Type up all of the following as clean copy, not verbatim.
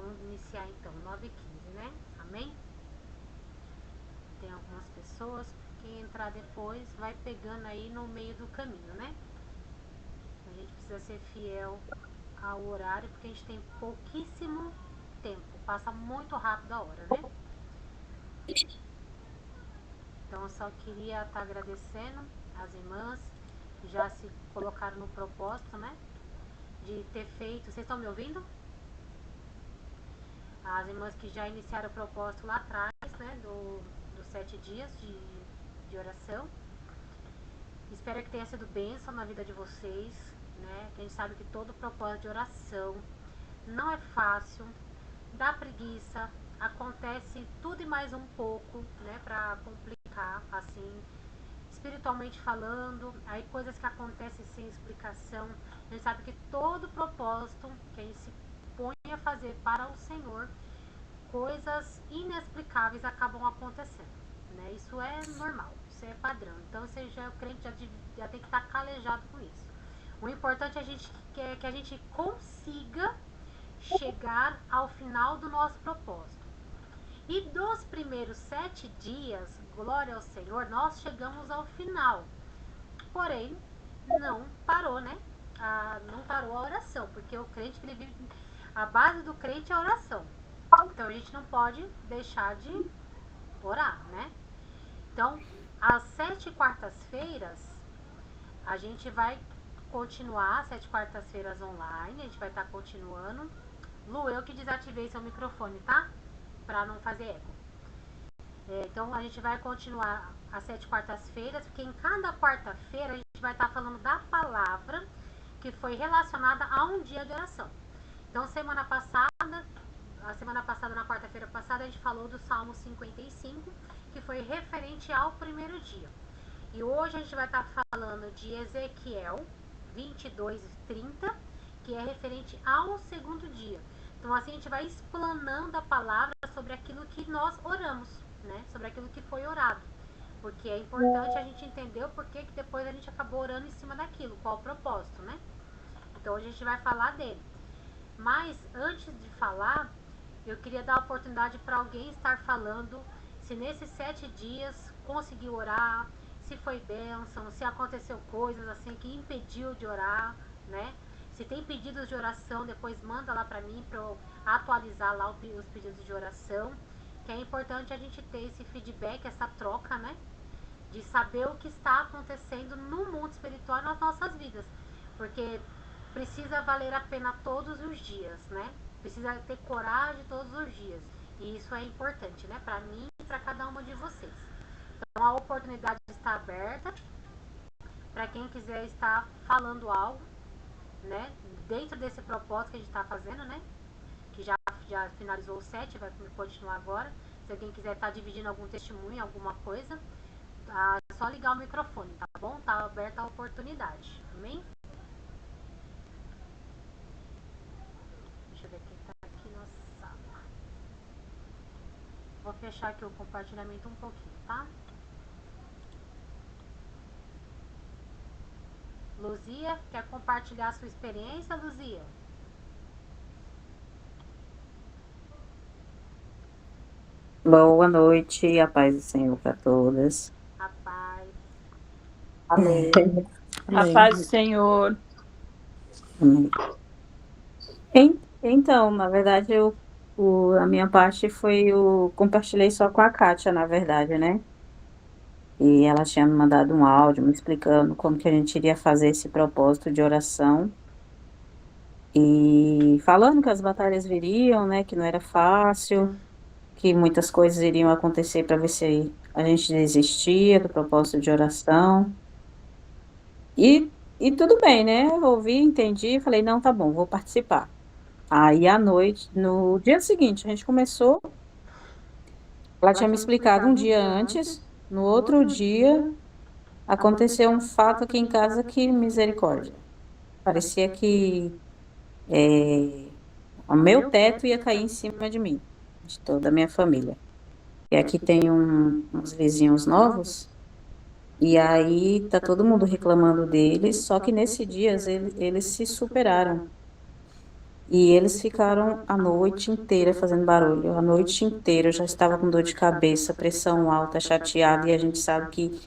Vamos iniciar então, 9h15, né? Amém? Tem algumas pessoas, quem entrar depois vai pegando aí no meio do caminho, né? A gente precisa ser fiel ao horário, porque a gente tem pouquíssimo tempo, passa muito rápido a hora, né? Então eu só queria estar agradecendo as irmãs que já se colocaram no propósito, né? De ter feito. Vocês estão me ouvindo? As irmãs que já iniciaram o propósito lá atrás, né? Dos 7 dias de oração. Espero que tenha sido bênção na vida de vocês, né? A gente sabe que todo propósito de oração não é fácil, dá preguiça, acontece tudo e mais um pouco, né? Pra complicar, assim, espiritualmente falando, aí coisas que acontecem sem explicação. A gente sabe que todo propósito que a gente se põe a fazer para o Senhor, coisas inexplicáveis acabam acontecendo, né? Isso é normal, isso é padrão. Então, você já, o crente já tem que estar calejado com isso. O importante é que a gente consiga chegar ao final do nosso propósito. E dos primeiros 7 dias, glória ao Senhor, nós chegamos ao final. Porém, não parou, né? Não parou a oração, porque o crente, ele vive, a base do crente é a oração. Então a gente não pode deixar de orar, né? Então, às 7 quartas-feiras, a gente vai continuar, 7 quartas-feiras online, a gente vai estar continuando. Lu, eu que desativei seu microfone, tá? Pra não fazer eco. Então a gente vai continuar às 7 quartas-feiras, porque em cada quarta-feira a gente vai estar falando da palavra que foi relacionada a um dia de oração. Então, semana passada, na quarta-feira passada, a gente falou do Salmo 55, que foi referente ao primeiro dia. E hoje a gente vai estar falando de Ezequiel 22:30, que é referente ao segundo dia. Então, assim, a gente vai explanando a palavra sobre aquilo que nós oramos, né? Sobre aquilo que foi orado. Porque é importante a gente entender o porquê que depois a gente acabou orando em cima daquilo, qual o propósito, né? Então, hoje a gente vai falar dele. Mas, antes de falar, eu queria dar a oportunidade para alguém estar falando se nesses 7 dias conseguiu orar, se foi bênção, se aconteceu coisas assim que impediu de orar, né? Se tem pedidos de oração, depois manda lá para mim para eu atualizar lá os pedidos de oração, que é importante a gente ter esse feedback, essa troca, né? De saber o que está acontecendo no mundo espiritual nas nossas vidas. Porque precisa valer a pena todos os dias, né? Precisa ter coragem todos os dias. E isso é importante, né? Para mim e para cada uma de vocês. Então a oportunidade está aberta para quem quiser estar falando algo, né? Dentro desse propósito que a gente está fazendo, né? Que já finalizou o 7, vai continuar agora. Se alguém quiser estar dividindo algum testemunho, alguma coisa, é só ligar o microfone, tá bom? Tá aberta a oportunidade. Amém? Deixa eu ver quem tá aqui na sala. Vou fechar aqui o compartilhamento um pouquinho, tá? Luzia, quer compartilhar a sua experiência, Luzia? Boa noite, a paz do Senhor para todas. A paz. Amém. A Amém. paz do Senhor. Amém. Então, na verdade, a minha parte foi compartilhei só com a Kátia, na verdade, né? E ela tinha me mandado um áudio me explicando como que a gente iria fazer esse propósito de oração e falando que as batalhas viriam, né? Que não era fácil, que muitas coisas iriam acontecer para ver se a gente desistia do propósito de oração. E tudo bem, né? Eu ouvi, entendi, falei, não, tá bom, vou participar. Aí, à noite, no dia seguinte, a gente começou. Ela tinha me explicado um dia antes, no outro dia, aconteceu um fato aqui em casa que misericórdia. Parecia que o meu teto ia cair em cima de mim, de toda a minha família. E aqui tem uns vizinhos novos, e aí tá todo mundo reclamando deles, só que nesse dia eles se superaram. E eles ficaram a noite inteira fazendo barulho, a noite inteira. Eu já estava com dor de cabeça, pressão alta, chateada, e a gente sabe que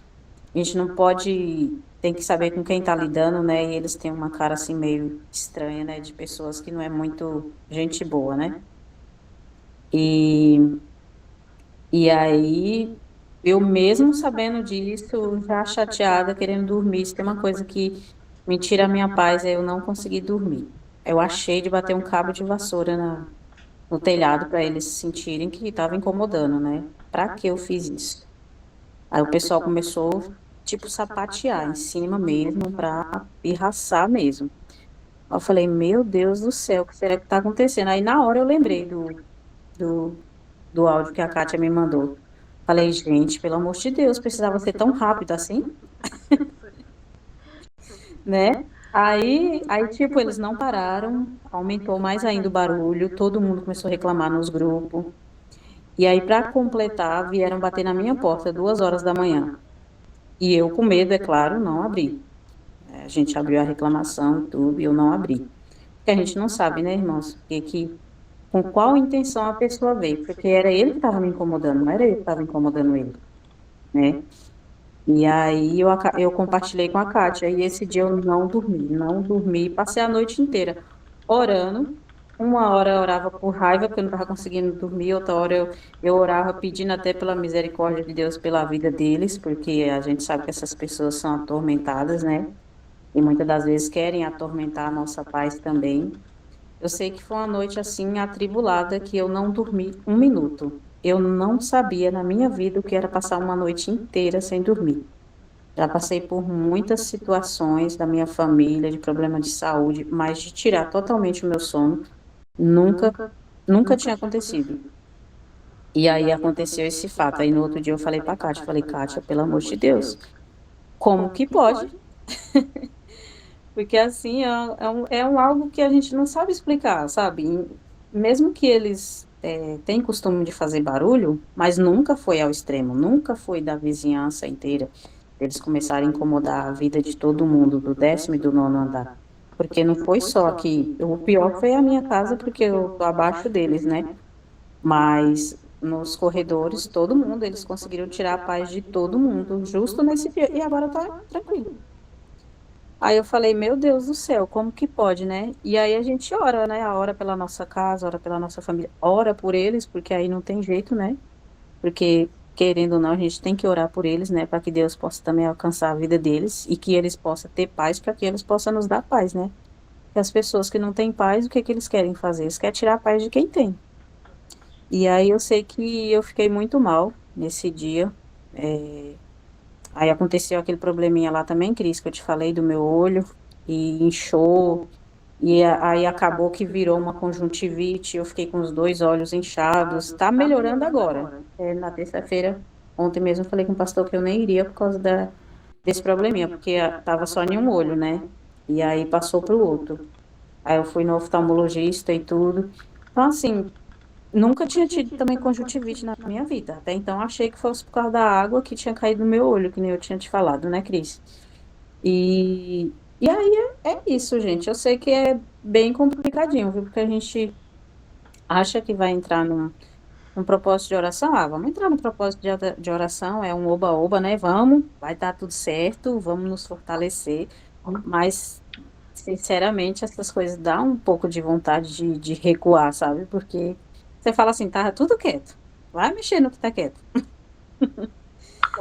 a gente não pode, tem que saber com quem está lidando, né? E eles têm uma cara assim meio estranha, né? De pessoas que não é muito gente boa, né? E, e aí, eu mesmo sabendo disso, já chateada, querendo dormir, isso tem uma coisa que me tira a minha paz, é eu não conseguir dormir. Eu achei de bater um cabo de vassoura no telhado para eles sentirem que estava incomodando, né? Para que eu fiz isso? Aí o pessoal começou, tipo, sapatear em cima mesmo, para pirraçar mesmo. Aí eu falei, meu Deus do céu, o que será que está acontecendo? Aí na hora eu lembrei do, do áudio que a Kátia me mandou. Falei, gente, pelo amor de Deus, precisava ser tão rápido assim, né? Aí, tipo, eles não pararam, aumentou mais ainda o barulho, todo mundo começou a reclamar nos grupos. E aí, para completar, vieram bater na minha porta 2 horas da manhã. E eu, com medo, é claro, não abri. A gente abriu a reclamação e tudo, e eu não abri. Porque a gente não sabe, né, irmãos, com qual intenção a pessoa veio. Porque era ele que estava me incomodando, não era eu que estava incomodando ele, né? E aí eu compartilhei com a Kátia, e esse dia eu não dormi, passei a noite inteira orando. Uma hora eu orava por raiva, porque eu não estava conseguindo dormir, outra hora eu orava pedindo até pela misericórdia de Deus pela vida deles, porque a gente sabe que essas pessoas são atormentadas, né? E muitas das vezes querem atormentar a nossa paz também. Eu sei que foi uma noite assim atribulada que eu não dormi um minuto. Eu não sabia na minha vida o que era passar uma noite inteira sem dormir. Já passei por muitas situações da minha família, de problema de saúde, mas de tirar totalmente o meu sono, nunca, nunca tinha acontecido. E aí aconteceu esse fato. Aí no outro dia eu falei para a Kátia, falei, Kátia, pelo amor de Deus, como que pode? Porque assim é um algo que a gente não sabe explicar, sabe? Mesmo que eles tenham costume de fazer barulho, mas nunca foi ao extremo, nunca foi da vizinhança inteira. Eles começaram a incomodar a vida de todo mundo, do 10º e do 9º andar. Porque não foi só aqui. O pior foi a minha casa, porque eu estou abaixo deles, né? Mas nos corredores, todo mundo, eles conseguiram tirar a paz de todo mundo, justo nesse dia. E agora tá tranquilo. Aí eu falei, meu Deus do céu, como que pode, né? E aí a gente ora, né? Ora pela nossa casa, ora pela nossa família, ora por eles, porque aí não tem jeito, né? Porque, querendo ou não, a gente tem que orar por eles, né? Para que Deus possa também alcançar a vida deles e que eles possam ter paz, para que eles possam nos dar paz, né? Porque as pessoas que não têm paz, o que que eles querem fazer? Eles querem tirar a paz de quem tem. E aí eu sei que eu fiquei muito mal nesse dia. É, Aí aconteceu aquele probleminha lá também, Cris, que eu te falei do meu olho, e inchou, e aí acabou que virou uma conjuntivite, eu fiquei com os dois olhos inchados, tá melhorando agora. Na terça-feira, ontem mesmo, eu falei com o pastor que eu nem iria por causa desse probleminha, porque tava só em um olho, né? E aí passou para o outro. Aí eu fui no oftalmologista e tudo. Então, assim, nunca tinha tido também conjuntivite na minha vida. Até então achei que fosse por causa da água que tinha caído no meu olho, que nem eu tinha te falado, né, Cris? E aí é isso, gente. Eu sei que é bem complicadinho, viu? Porque a gente acha que vai entrar num propósito de oração. Ah, vamos entrar no propósito de oração, é um oba-oba, né? Vamos, vai dar tudo certo, vamos nos fortalecer. Mas, sinceramente, essas coisas dão um pouco de vontade de recuar, sabe? Porque você fala assim, tá tudo quieto. Vai mexer no que tá quieto,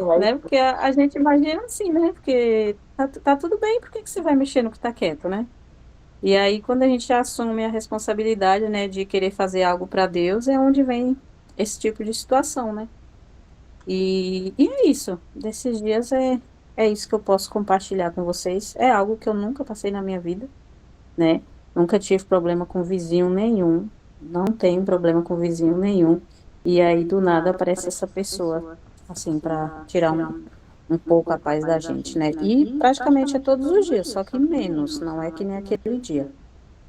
Vai. né? Porque a gente imagina assim, né? Porque tá tudo bem, por que que você vai mexer no que tá quieto, né? E aí, quando a gente assume a responsabilidade, né, de querer fazer algo para Deus, é onde vem esse tipo de situação, né? E é isso. Desses dias é isso que eu posso compartilhar com vocês. É algo que eu nunca passei na minha vida, né? Nunca tive problema com vizinho nenhum. Não tenho problema com vizinho nenhum. E aí, do nada, aparece essa pessoa, assim, para tirar um pouco a paz da gente, né? E praticamente é todos os dias, só que menos, não é que nem aquele dia.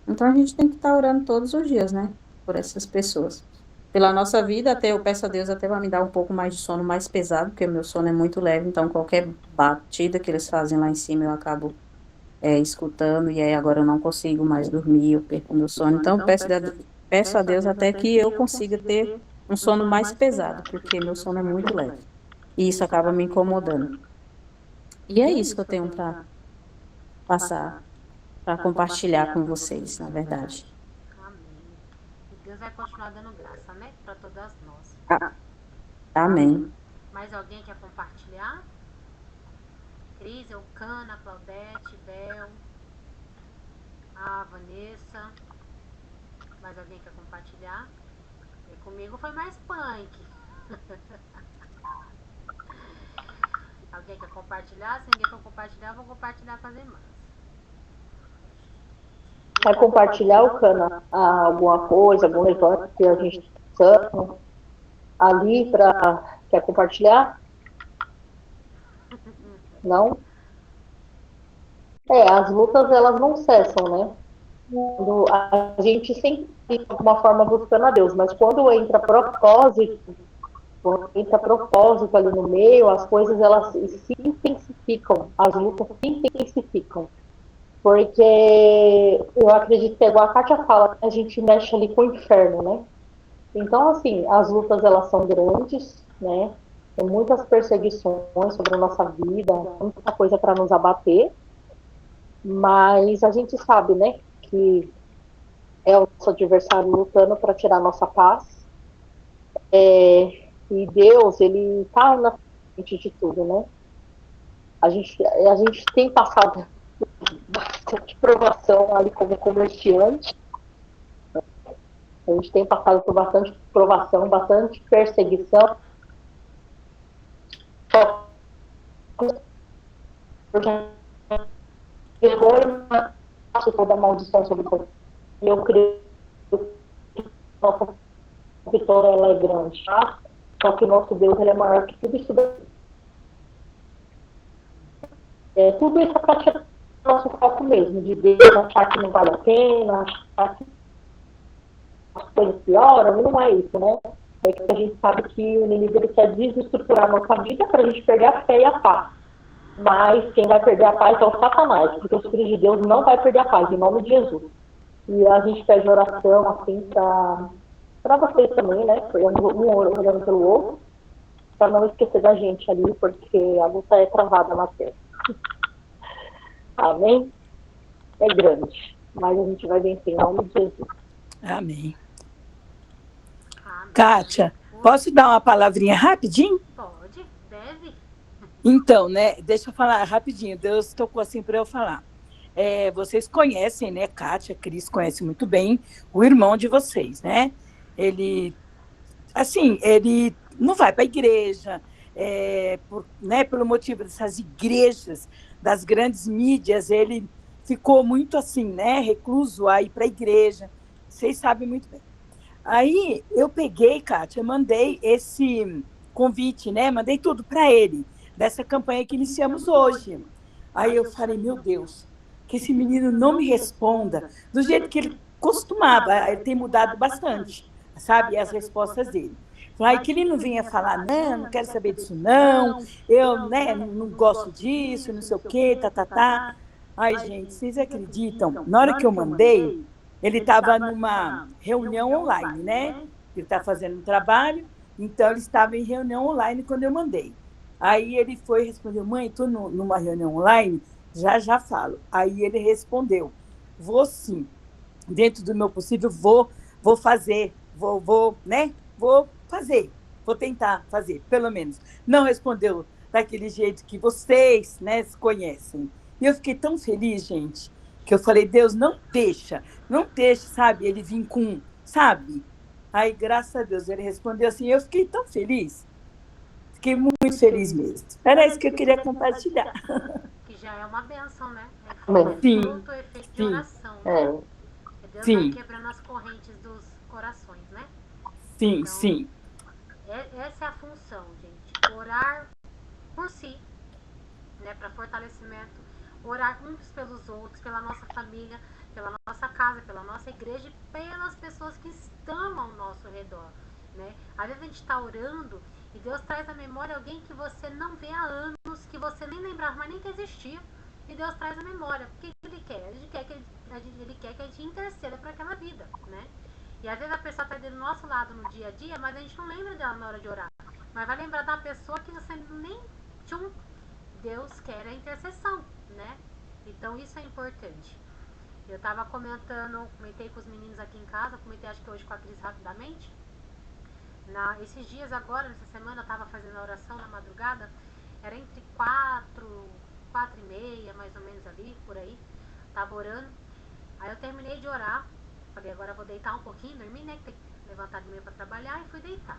Então, a gente tem que estar orando todos os dias, né? Por essas pessoas. Pela nossa vida, até eu peço a Deus até para me dar um pouco mais de sono mais pesado, porque o meu sono é muito leve, então qualquer batida que eles fazem lá em cima eu acabo escutando, e aí agora eu não consigo mais dormir, eu perco meu sono. Então, eu peço a Deus até que eu consiga ter um sono mais pesado, porque meu sono é muito leve. E isso acaba me incomodando. E é isso que eu tenho para passar, para compartilhar com vocês, na verdade. Amém. E Deus vai continuar dando graça, né? Para todas nós. Amém. Mais alguém quer compartilhar? Cris, Eucana, Claudete, Bel, a Vanessa. Mais alguém quer compartilhar? E comigo foi mais punk. Alguém quer compartilhar? Se ninguém for compartilhar, eu vou compartilhar com as irmãs. Quer compartilhar, o Cana, alguma coisa, algum levante que a gente está ali para... Quer compartilhar? Não? As lutas, elas não cessam, né? A gente sempre, de alguma forma, buscando a Deus, mas quando entra propósito ali no meio, as coisas, elas se intensificam, as lutas se intensificam. Porque eu acredito que, igual a Kátia fala, a gente mexe ali com o inferno, né? Então, assim, as lutas, elas são grandes, né? Tem muitas perseguições sobre a nossa vida, muita coisa para nos abater, mas a gente sabe, né, que é o nosso adversário lutando para tirar a nossa paz, e Deus, ele está na frente de tudo, né? A gente tem passado bastante provação ali como comerciante. A gente tem passado por bastante provação, bastante perseguição. Só errou e passo toda a maldição sobre você. E eu creio que a nossa vitória, ela é grande, tá? Só que o nosso Deus, ele é maior que tudo isso daqui. Tudo isso é para tirar o nosso foco mesmo, de Deus, achar que não vale a pena, achar que as coisas pioram, não é isso, né? É que a gente sabe que o inimigo, ele quer desestruturar a nossa vida para a gente perder a fé e a paz. Mas quem vai perder a paz é o Satanás, porque o Espírito de Deus não vai perder a paz, em nome de Jesus. E a gente pede oração, assim, para vocês também, né? Um orando pelo outro, para não esquecer da gente ali, porque a luta é travada na terra. Amém? É grande, mas a gente vai vencer em nome de Jesus. Amém. Amém. Kátia, posso dar uma palavrinha rapidinho? Pode, deve. Então, né? Deixa eu falar rapidinho. Deus tocou assim para eu falar. Vocês conhecem, né? Kátia, Cris conhece muito bem o irmão de vocês, né? Ele, assim, ele não vai para a igreja, né, pelo motivo dessas igrejas, das grandes mídias, ele ficou muito assim, né? Recluso a ir para a igreja. Vocês sabem muito bem. Aí eu peguei, Kátia, mandei esse convite, né? Mandei tudo para ele, dessa campanha que iniciamos hoje. Aí eu falei, meu Deus, que esse menino não me responda do jeito que ele costumava. Ele tem mudado bastante, sabe? As respostas dele. Aí que ele não vinha falar, não quero saber disso, não, eu, né, não gosto disso, não sei o quê, tá, tá, tá. Ai, gente, vocês acreditam? Na hora que eu mandei, ele estava numa reunião online, né? Ele está fazendo um trabalho, então ele estava em reunião online quando eu mandei. Aí ele foi e respondeu, mãe, estou numa reunião online, já falo. Aí ele respondeu, vou sim, dentro do meu possível, vou fazer, né? Vou fazer, vou tentar fazer, pelo menos. Não respondeu daquele jeito que vocês, né, se conhecem. E eu fiquei tão feliz, gente, que eu falei, Deus, não deixa, sabe, ele vir com, sabe? Aí, graças a Deus, ele respondeu assim, eu fiquei tão feliz, fiquei muito feliz mesmo. Era isso que eu queria compartilhar. Que já é uma benção, né? Sim, Fruto, efeito de sim. oração, né? Deus Sim. vai quebrando as correntes dos corações, né? Sim, Então, sim. Essa é a função, gente. Orar por si, né? Para fortalecimento. Orar uns pelos outros, pela nossa família, pela nossa casa, pela nossa igreja e pelas pessoas que estão ao nosso redor, né? Às vezes a gente está orando e Deus traz à memória alguém que você não vê há anos, que você nem lembrava, mas nem que existia. E Deus traz à memória. Porque quer? Ele quer que ele quer que a gente interceda por aquela vida, né? E às vezes a pessoa está do nosso lado no dia a dia, mas a gente não lembra dela na hora de orar. Mas vai lembrar da pessoa que você nem... Tchum, Deus quer a intercessão, né? Então isso é importante. Eu tava comentei com os meninos aqui em casa, comentei acho que hoje com a Cris rapidamente. Esses dias agora, nessa semana, eu tava fazendo a oração na madrugada, era entre 4h30, mais ou menos ali, por aí. Tava orando. Aí eu terminei de orar, falei, agora eu vou deitar um pouquinho, dormir, né? Que tem que levantar de manhã pra trabalhar, e fui deitar.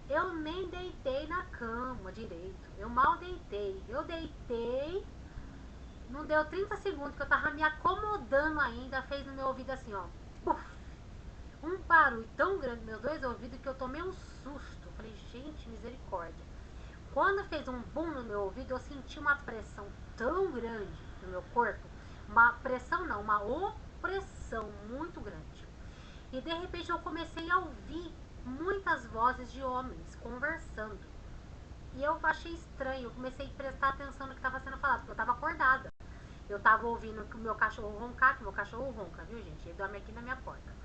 Eu nem deitei na cama direito, eu mal deitei. Eu deitei, não deu 30 segundos que eu tava me acomodando ainda, fez no meu ouvido assim, ó, puf, um barulho tão grande nos meus dois ouvidos que eu tomei um susto. Falei, gente, misericórdia. Quando fez um boom no meu ouvido, eu senti uma pressão tão grande no meu corpo, uma pressão não, uma opressão muito grande. E de repente eu comecei a ouvir muitas vozes de homens conversando. E eu achei estranho, eu comecei a prestar atenção no que estava sendo falado, porque eu estava acordada. Eu estava ouvindo o meu cachorro roncar, que meu cachorro ronca, viu, gente? Ele dorme aqui na minha porta.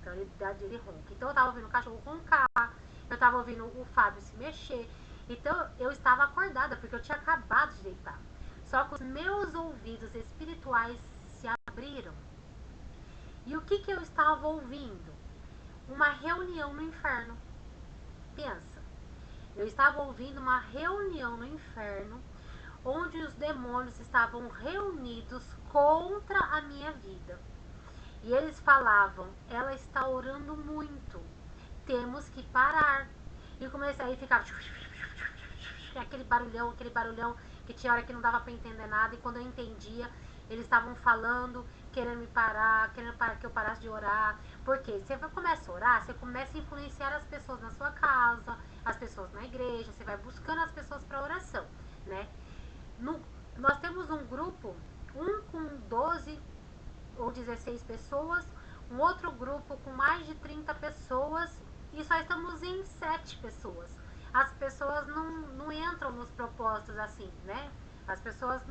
Então ele ronca. Então eu estava ouvindo o cachorro roncar, eu estava ouvindo o Fábio se mexer. Então eu estava acordada, porque eu tinha acabado de deitar. Só que os meus ouvidos espirituais se abriram. E o que eu estava ouvindo? Uma reunião no inferno. Pensa, eu estava ouvindo uma reunião no inferno, onde os demônios estavam reunidos contra a minha vida. E eles falavam, ela está orando muito, temos que parar. E comecei a ficar aquele barulhão, que tinha hora que não dava para entender nada. E quando eu entendia, eles estavam falando, querendo me parar, querendo que eu parasse de orar. Porque você começa a orar, você começa a influenciar as pessoas na sua casa, as pessoas na igreja, você vai buscando as pessoas para oração, né? Nós temos um grupo, um com 12 ou 16 pessoas, um outro grupo com mais de 30 pessoas, e só estamos em 7 pessoas. As pessoas não entram nos propósitos assim, né? As pessoas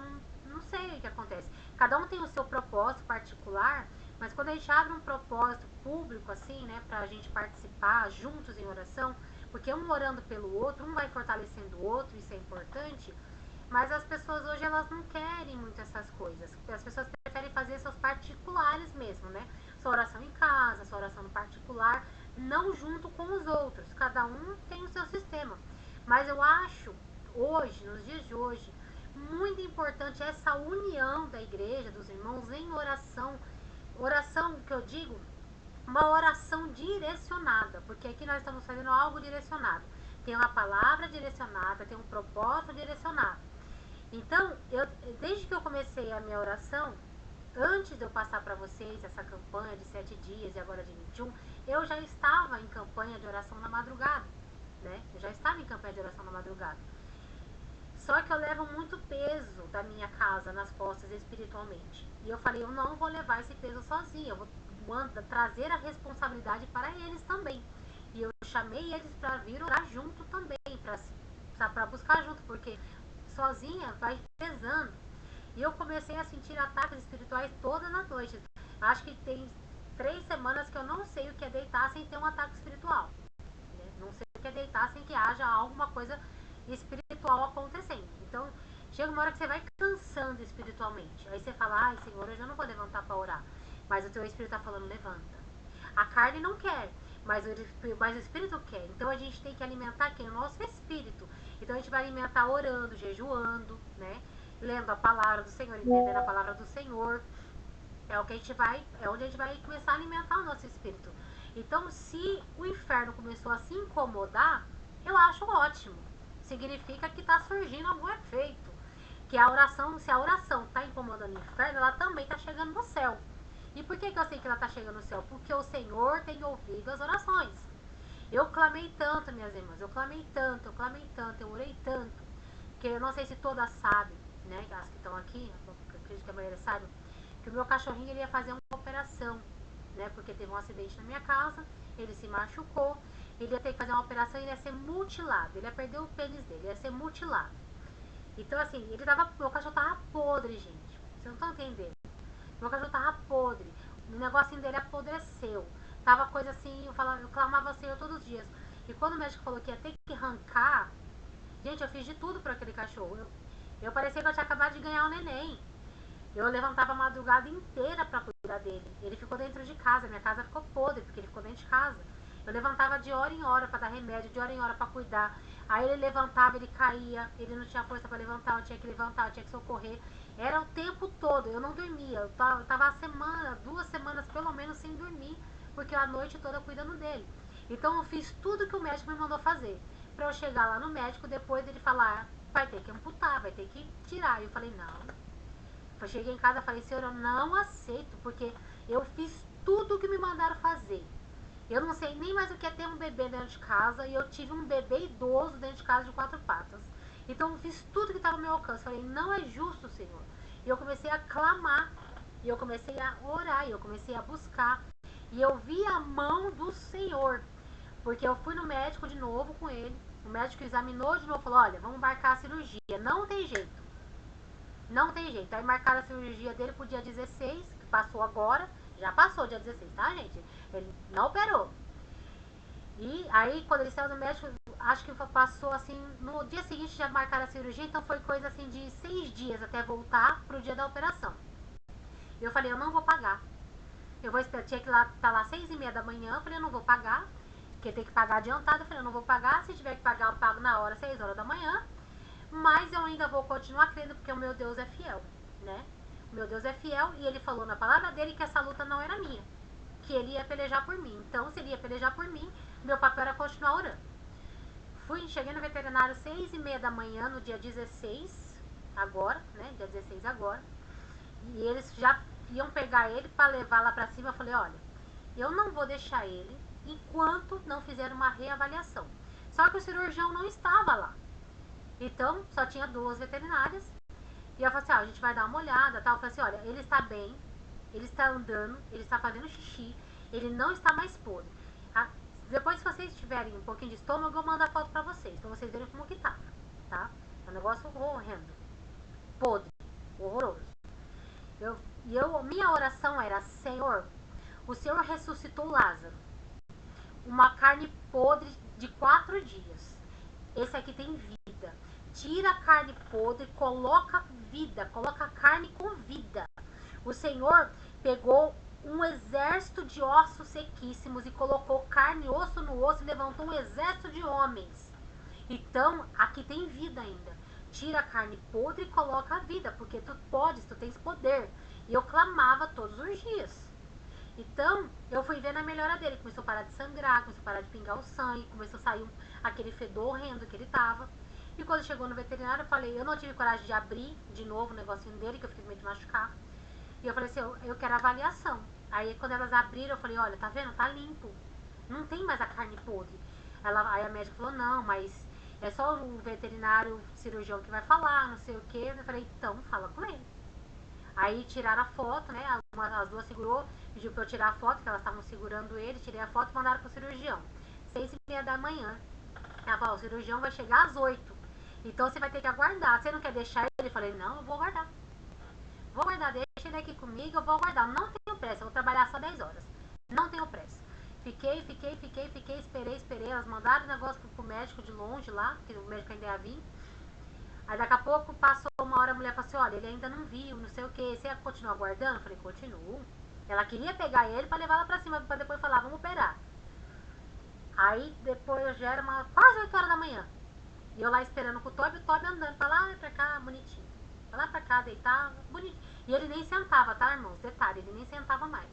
não sei o que acontece. Cada um tem o seu propósito particular, mas quando a gente abre um propósito público assim, né, pra gente participar juntos em oração, porque um orando pelo outro, um vai fortalecendo o outro, isso é importante. Mas as pessoas hoje, elas não querem muito essas coisas. As pessoas preferem fazer seus particulares mesmo, né? Sua oração em casa, sua oração no particular, não junto com os outros. Cada um tem o seu sistema. Mas eu acho, hoje, nos dias de hoje, muito importante essa união da igreja, dos irmãos em oração. Oração, que eu digo, uma oração direcionada, porque aqui nós estamos fazendo algo direcionado. Tem uma palavra direcionada, tem um propósito direcionado. Então, desde que eu comecei a minha oração, antes de eu passar para vocês essa campanha de 7 dias e agora de 21, eu já estava em campanha de oração na madrugada, né? Eu já estava em campanha de oração na madrugada. Só que eu levo muito peso da minha casa nas costas espiritualmente. E eu falei, eu não vou levar esse peso sozinha, eu vou trazer a responsabilidade para eles também. E eu chamei eles para vir orar junto também, para buscar junto, porque sozinha vai pesando. E eu comecei a sentir ataques espirituais todas as noites. Acho que tem 3 semanas que eu não sei o que é deitar sem ter um ataque espiritual, né? Não sei o que é deitar sem que haja alguma coisa espiritual acontecendo. Então, chega uma hora que você vai cansando espiritualmente. Aí você fala, ai Senhor, eu já não vou levantar para orar. Mas o teu espírito tá falando, levanta. A carne não quer, mas o espírito quer. Então a gente tem que alimentar quem? O nosso espírito. Então a gente vai alimentar orando, jejuando, né? Lendo a palavra do Senhor, entendendo a palavra do Senhor. É onde a gente vai começar a alimentar o nosso espírito. Então, se o inferno começou a se incomodar, eu acho ótimo. Significa que está surgindo algum efeito. Que a oração, se a oração está incomodando o inferno, ela também está chegando no céu. E por que eu sei que ela está chegando no céu? Porque o Senhor tem ouvido as orações. Eu clamei tanto, minhas irmãs, eu clamei tanto, eu orei tanto, que eu não sei se todas sabem, né, as que estão aqui, eu acredito que a maioria sabe, que o meu cachorrinho ele ia fazer uma operação, né, porque teve um acidente na minha casa, ele se machucou, ele ia ter que fazer uma operação e ele ia ser mutilado, ele ia perder o pênis dele, ia ser mutilado. Então assim, meu cachorro tava podre, gente, vocês não estão entendendo. Meu cachorro tava podre. O negocinho dele apodreceu. Tava coisa assim, eu clamava ao Senhor todos os dias. E quando o médico falou que ia ter que arrancar, gente, eu fiz de tudo para aquele cachorro. Eu parecia que eu tinha acabado de ganhar um neném. Eu levantava a madrugada inteira para cuidar dele. Ele ficou dentro de casa, minha casa ficou podre, porque ele ficou dentro de casa. Eu levantava de hora em hora para dar remédio, de hora em hora para cuidar. Aí ele levantava, ele caía, ele não tinha força para levantar, eu tinha que levantar, eu tinha que socorrer. Era o tempo todo, eu não dormia. Eu tava a semana, 2 semanas pelo menos sem dormir, porque a noite toda cuidando dele. Então eu fiz tudo que o médico me mandou fazer. Pra eu chegar lá no médico, depois ele falar, vai ter que amputar, vai ter que tirar. E eu falei, não. Eu cheguei em casa e falei, Senhor, eu não aceito, porque eu fiz tudo o que me mandaram fazer. Eu não sei nem mais o que é ter um bebê dentro de casa, e eu tive um bebê idoso dentro de casa de 4 patas. Então eu fiz tudo que estava ao meu alcance. Falei, não é justo, Senhor. E eu comecei a clamar, e eu comecei a orar, e eu comecei a buscar. E eu vi a mão do Senhor, porque eu fui no médico de novo com ele. O médico examinou de novo e falou, olha, vamos marcar a cirurgia. Não tem jeito. Não tem jeito. Aí marcaram a cirurgia dele pro dia 16, que passou agora. Já passou o dia 16, tá, gente? Ele não operou. E aí, quando ele saiu do médico, acho que passou assim, no dia seguinte já marcaram a cirurgia, então foi coisa assim de 6 dias até voltar pro dia da operação. Eu falei, eu não vou pagar. Eu vou esperar, tinha que estar lá 6h30 da manhã, eu falei, eu não vou pagar, porque tem que pagar adiantado. Eu falei, eu não vou pagar, se tiver que pagar, eu pago na hora, 6 horas da manhã. Mas eu ainda vou continuar crendo, porque o meu Deus é fiel, né? O meu Deus é fiel e ele falou na palavra dele que essa luta não era minha, que ele ia pelejar por mim. Então, se ele ia pelejar por mim, meu papel era continuar orando. Cheguei no veterinário 6h30 da manhã, no dia 16, agora, né? Dia 16 agora. E eles já iam pegar ele para levar lá para cima. Eu falei, olha, eu não vou deixar ele enquanto não fizer uma reavaliação. Só que o cirurgião não estava lá. Então, só tinha 2 veterinárias. E eu falei assim, ó, a gente vai dar uma olhada, tal. Eu falei assim, olha, ele está bem, ele está andando, ele está fazendo xixi, ele não está mais podre. Depois, se vocês tiverem um pouquinho de estômago, eu mando a foto pra vocês vocês verem como que tá? É um negócio horrendo, podre, horroroso. Minha oração era, Senhor, o Senhor ressuscitou Lázaro, uma carne podre de 4 dias. Esse aqui tem vida. Tira a carne podre, coloca vida, coloca carne com vida. O Senhor pegou um exército de ossos sequíssimos e colocou carne, osso no osso e levantou um exército de homens. Então, aqui tem vida ainda. Tira a carne podre e coloca a vida, porque tu podes, tu tens poder. E eu clamava todos os dias. Então, eu fui vendo a melhora dele. Começou a parar de sangrar, começou a parar de pingar o sangue, começou a sair aquele fedor horrendo que ele tava. E quando chegou no veterinário, eu falei, eu não tive coragem de abrir de novo o negocinho dele, que eu fiquei com medo de machucar. E eu falei assim, eu quero avaliação. Aí quando elas abriram, eu falei, olha, tá vendo? Tá limpo. Não tem mais a carne podre. Aí a médica falou, não, mas é só o veterinário cirurgião que vai falar, não sei o que. Eu falei, então, fala com ele. Aí tiraram a foto, né? As 2 segurou, pediu pra eu tirar a foto, que elas estavam segurando ele, tirei a foto e mandaram pro cirurgião. 6h30 da manhã. Ela falou, o cirurgião vai chegar às 8. Então você vai ter que aguardar. Você não quer deixar ele? Eu falei, não, eu vou aguardar. Vou aguardar, deixa ele aqui comigo, eu vou aguardar. Não tenho pressa, eu vou trabalhar só 10 horas. Não tenho pressa. Fiquei, esperei. Elas mandaram o negócio pro médico de longe lá, que o médico ainda ia vir. Aí daqui a pouco passou uma hora, a mulher falou assim, olha, ele ainda não viu, não sei o que, você continua aguardando? Eu falei, continuo. Ela queria pegar ele pra levar lá pra cima, pra depois falar, vamos operar. Aí depois já era quase 8 horas da manhã. E eu lá esperando com o Toby andando pra lá e pra cá, bonitinho. Pra lá pra cá, deitava, bonitinho. E ele nem sentava, tá, irmãos? Detalhe, ele nem sentava mais.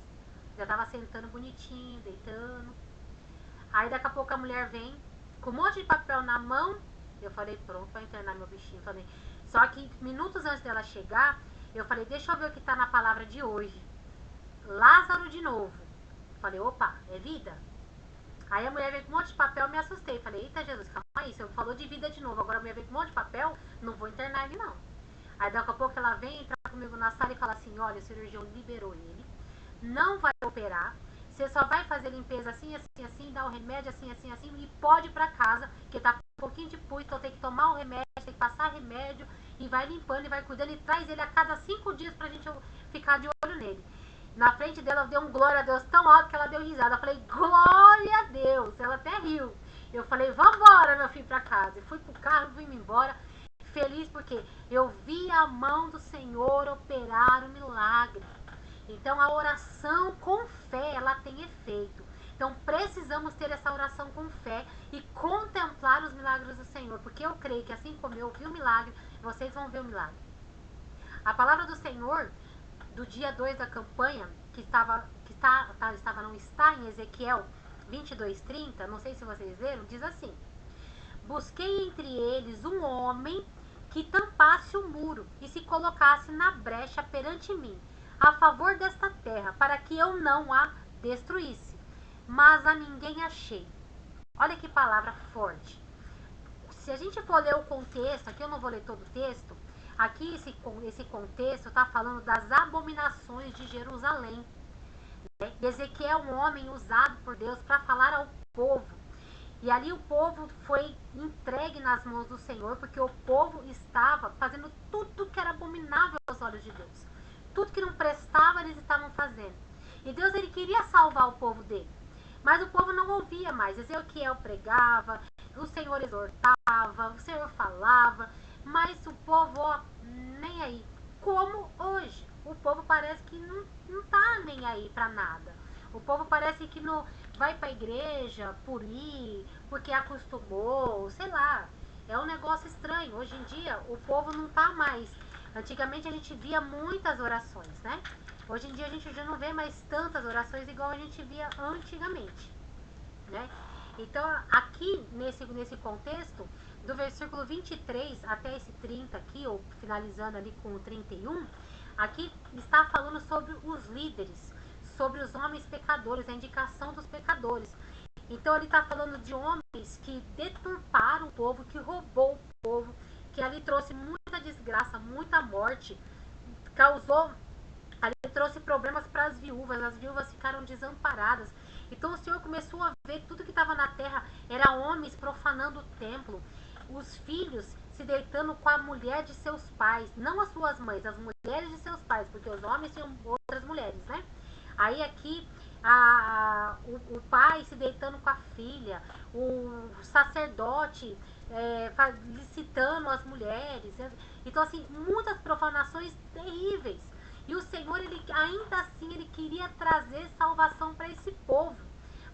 Já tava sentando bonitinho, deitando. Aí daqui a pouco a mulher vem com um monte de papel na mão. Eu falei, pronto, vai internar meu bichinho. Falei. Só que minutos antes dela chegar, eu falei, deixa eu ver o que tá na palavra de hoje. Lázaro de novo. Falei, opa, é vida? Aí a mulher veio com um monte de papel, eu me assustei. Falei, eita Jesus, calma aí, você falou de vida de novo. Agora a mulher veio com um monte de papel, não vou internar ele não. Aí daqui a pouco ela vem entrar comigo na sala e fala assim, olha, o cirurgião liberou ele, não vai operar, você só vai fazer limpeza assim, dar o remédio assim, e pode ir pra casa, porque tá com um pouquinho de pus, então tem que tomar o remédio, tem que passar remédio, e vai limpando, e vai cuidando, e traz ele a cada 5 dias pra gente ficar de olho nele. Na frente dela eu dei um glória a Deus tão alto que ela deu risada. Eu falei, glória a Deus. Ela até riu. Eu falei, vambora, meu filho, pra casa. E fui pro carro, vim embora. Feliz porque eu vi a mão do Senhor operar o milagre. Então a oração com fé, ela tem efeito. Então precisamos ter essa oração com fé e contemplar os milagres do Senhor. Porque eu creio que assim como eu vi o milagre, vocês vão ver o milagre. A palavra do Senhor, do dia 2 da campanha, não está em Ezequiel 22:30, não sei se vocês leram, diz assim: busquei entre eles um homem que tampasse o muro e se colocasse na brecha perante mim, a favor desta terra, para que eu não a destruísse. Mas a ninguém achei. Olha que palavra forte. Se a gente for ler o contexto, aqui eu não vou ler todo o texto, aqui esse contexto está falando das abominações de Jerusalém. Ezequiel é um homem usado por Deus para falar ao povo. E ali o povo foi entregue nas mãos do Senhor, porque o povo estava fazendo tudo que era abominável aos olhos de Deus. Tudo que não prestava, eles estavam fazendo. E Deus, ele queria salvar o povo dele. Mas o povo não ouvia mais. Ezequiel pregava, o Senhor exortava, o Senhor falava, mas o povo, ó, nem aí. Como hoje. O povo parece que não tá nem aí pra nada. O povo parece que não vai pra igreja por ir, porque acostumou, sei lá. É um negócio estranho. Hoje em dia, o povo não tá mais. Antigamente a gente via muitas orações, né? Hoje em dia a gente já não vê mais tantas orações igual a gente via antigamente, né? Então, aqui nesse contexto, do versículo 23 até esse 30 aqui, ou finalizando ali com o 31, aqui está falando sobre os líderes, sobre os homens pecadores, a indicação dos pecadores. Então ele está falando de homens que deturparam o povo, que roubou o povo, que ali trouxe muita desgraça, muita morte, ali trouxe problemas para as viúvas ficaram desamparadas. Então o Senhor começou a ver tudo que estava na terra, era homens profanando o templo, os filhos se deitando com a mulher de seus pais, não as suas mães, as mulheres de seus pais, porque os homens tinham outras mulheres, né? Aí aqui o pai se deitando com a filha, o sacerdote licitando as mulheres. Então, assim, muitas profanações terríveis. E o Senhor, ele ainda assim, ele queria trazer salvação para esse povo.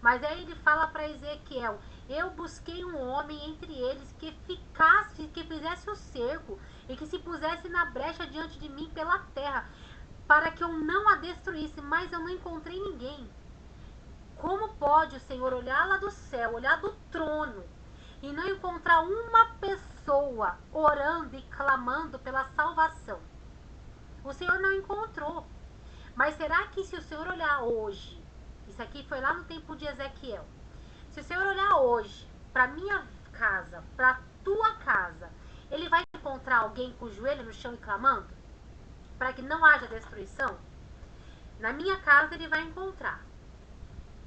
Mas aí ele fala para Ezequiel: eu busquei um homem entre eles que fizesse o cerco e que se pusesse na brecha diante de mim pela terra, para que eu não a destruísse, mas eu não encontrei ninguém. Como pode o Senhor olhar lá do céu, olhar do trono, e não encontrar uma pessoa orando e clamando pela salvação? O Senhor não encontrou. Mas será que se o Senhor olhar hoje, isso aqui foi lá no tempo de Ezequiel, se o Senhor olhar hoje para minha casa, para tua casa, ele vai encontrar alguém com o joelho no chão e clamando? Para que não haja destruição? Na minha casa ele vai encontrar.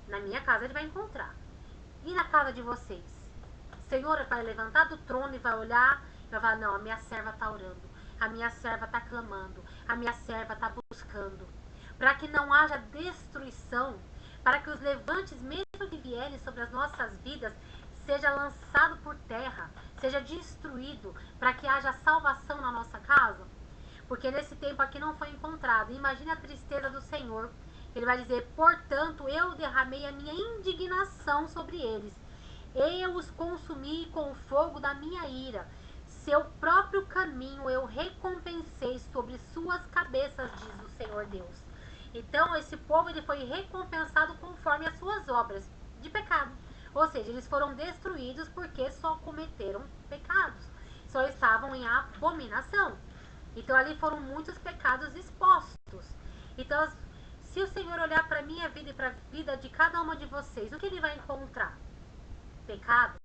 Na minha casa ele vai encontrar. E na casa de vocês? O Senhor vai levantar do trono e vai olhar e vai falar: não, a minha serva está orando, a minha serva está clamando, a minha serva está buscando. Para que não haja destruição, para que os levantes, mesmo que vierem sobre as nossas vidas, seja lançado por terra, seja destruído, para que haja salvação na nossa casa. Porque nesse tempo aqui não foi encontrado. Imagine a tristeza do Senhor. Ele vai dizer: portanto, eu derramei a minha indignação sobre eles. Eu os consumi com o fogo da minha ira. Seu próprio caminho eu recompensei sobre suas cabeças, diz o Senhor Deus. Então, esse povo, ele foi recompensado conforme as suas obras de pecado. Ou seja, eles foram destruídos porque só cometeram pecados. Só estavam em abominação. Então ali foram muitos pecados expostos. Então, se o Senhor olhar para a minha vida e para a vida de cada uma de vocês, o que ele vai encontrar? Pecado?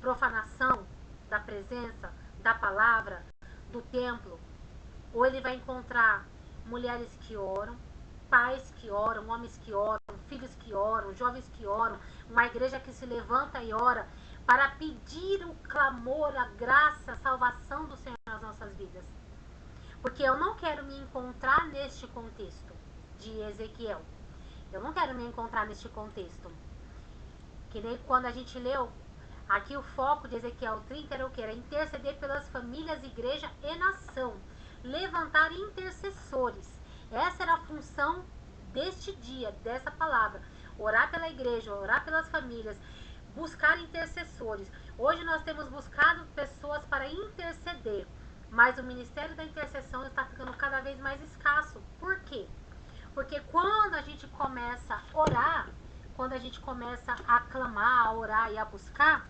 Profanação da presença, da palavra, do templo? Ou ele vai encontrar mulheres que oram, pais que oram, homens que oram, filhos que oram, jovens que oram, uma igreja que se levanta e ora para pedir o clamor, a graça, a salvação do Senhor nas nossas vidas? Porque eu não quero me encontrar neste contexto de Ezequiel. Eu não quero me encontrar neste contexto. Que nem quando a gente leu, aqui o foco de Ezequiel 30 era o que? Era interceder pelas famílias, igreja e nação. Levantar intercessores. Essa era a função deste dia, dessa palavra. Orar pela igreja, orar pelas famílias, buscar intercessores. Hoje nós temos buscado pessoas para interceder, mas o ministério da intercessão está ficando cada vez mais escasso. Por quê? Porque quando a gente começa a orar, quando a gente começa a clamar, a orar e a buscar,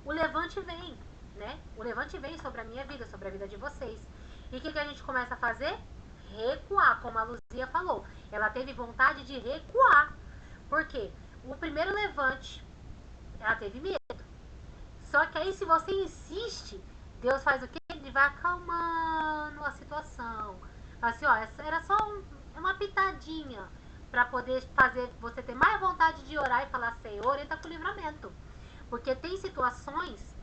o levante vem, né? O levante vem sobre a minha vida, sobre a vida de vocês. E o que a gente começa a fazer? Recuar, como a Luzia falou. Ela teve vontade de recuar. Por quê? O primeiro levante, ela teve medo. Só que aí, se você insiste, Deus faz o quê? Ele vai acalmando a situação. Fala assim, ó, essa era só uma pitadinha para poder fazer você ter mais vontade de orar e falar, Senhor, entra com o livramento. Porque tem situações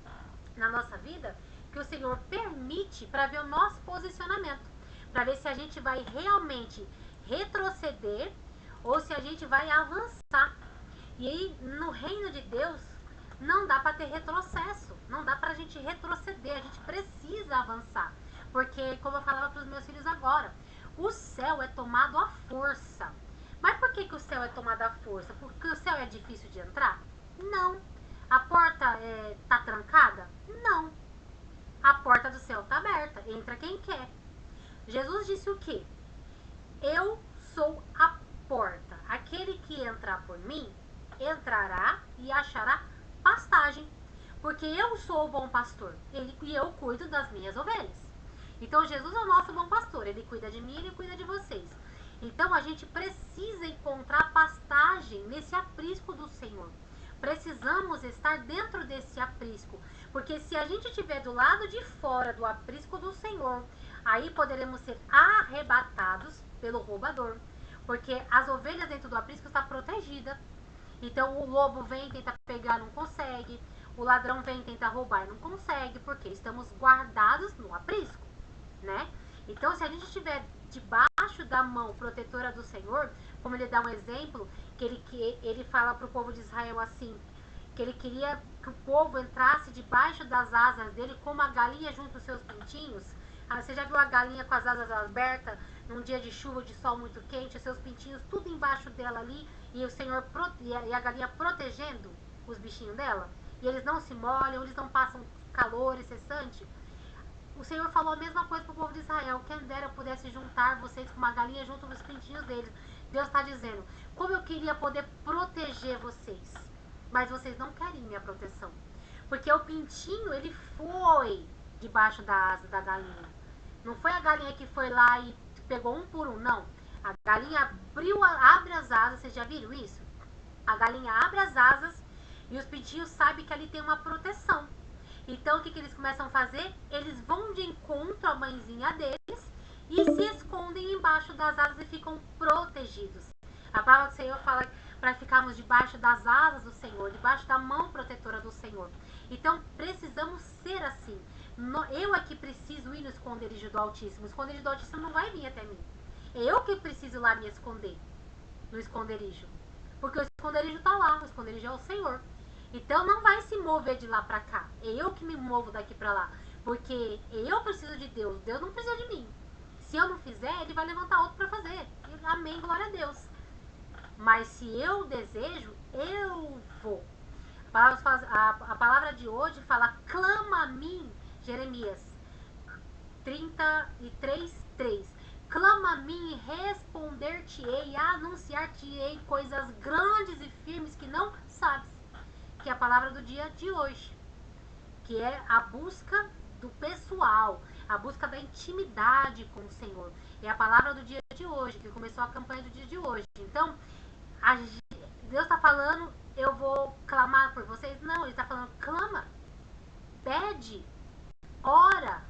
na nossa vida que o Senhor permite para ver o nosso posicionamento, para ver se a gente vai realmente retroceder ou se a gente vai avançar. E aí, no reino de Deus, não dá para ter retrocesso, não dá para a gente retroceder, a gente precisa avançar. Porque, como eu falava para os meus filhos agora, o céu é tomado à força. Mas por que o céu é tomado à força? Porque o céu é difícil de entrar? Não. A porta está trancada? Não. A porta do céu está aberta, entra quem quer. Jesus disse o quê? Eu sou a porta. Aquele que entrar por mim, entrará e achará pastagem. Porque eu sou o bom pastor e eu cuido das minhas ovelhas. Então Jesus é o nosso bom pastor. Ele cuida de mim e ele cuida de vocês. Então a gente precisa encontrar pastagem nesse aprisco do Senhor. Precisamos estar dentro desse aprisco. Porque se a gente estiver do lado de fora do aprisco do Senhor, aí poderemos ser arrebatados pelo roubador. Porque as ovelhas dentro do aprisco estão protegidas. Então o lobo vem tentar pegar, não consegue. O ladrão vem tentar roubar e não consegue. Porque estamos guardados no aprisco, né? Então se a gente estiver debaixo da mão protetora do Senhor, como ele dá um exemplo, que ele fala para o povo de Israel assim, que ele queria que o povo entrasse debaixo das asas dele como a galinha junto aos seus pintinhos. Você já viu a galinha com as asas abertas num dia de chuva, de sol muito quente, os seus pintinhos tudo embaixo dela ali, e o Senhor e a galinha protegendo os bichinhos dela, e eles não se molham, eles não passam calor incessante. O Senhor falou a mesma coisa para o povo de Israel. Quem dera eu pudesse juntar vocês com uma galinha junto dos pintinhos deles. Deus está dizendo, como eu queria poder proteger vocês, mas vocês não querem minha proteção. Porque o pintinho, ele foi debaixo da asa da galinha. Não foi a galinha que foi lá e pegou um por um, não. A galinha abre as asas, vocês já viram isso? A galinha abre as asas e os pintinhos sabem que ali tem uma proteção. Então, o que eles começam a fazer? Eles vão de encontro à mãezinha deles e se escondem embaixo das asas e ficam protegidos. A palavra do Senhor fala para ficarmos debaixo das asas do Senhor, debaixo da mão protetora do Senhor. Então, precisamos ser assim. Eu é que preciso ir no esconderijo do Altíssimo. O esconderijo do Altíssimo não vai vir até mim. É eu que preciso ir lá me esconder no esconderijo. Porque o esconderijo está lá, o esconderijo é o Senhor. Então não vai se mover de lá para cá. É eu que me movo daqui para lá. Porque eu preciso de Deus. Deus não precisa de mim. Se eu não fizer, ele vai levantar outro para fazer. Amém, glória a Deus. Mas se eu desejo, eu vou. A palavra de hoje fala, clama a mim, Jeremias 33:3. Clama a mim e responder-te-ei, anunciar-te-ei coisas grandes e firmes que não sabes. Que é a palavra do dia de hoje, que é a busca do pessoal, a busca da intimidade com o Senhor. É a palavra do dia de hoje, que começou a campanha do dia de hoje. Então, Deus está falando, eu vou clamar por vocês? Não, Ele está falando, clama, pede, ora.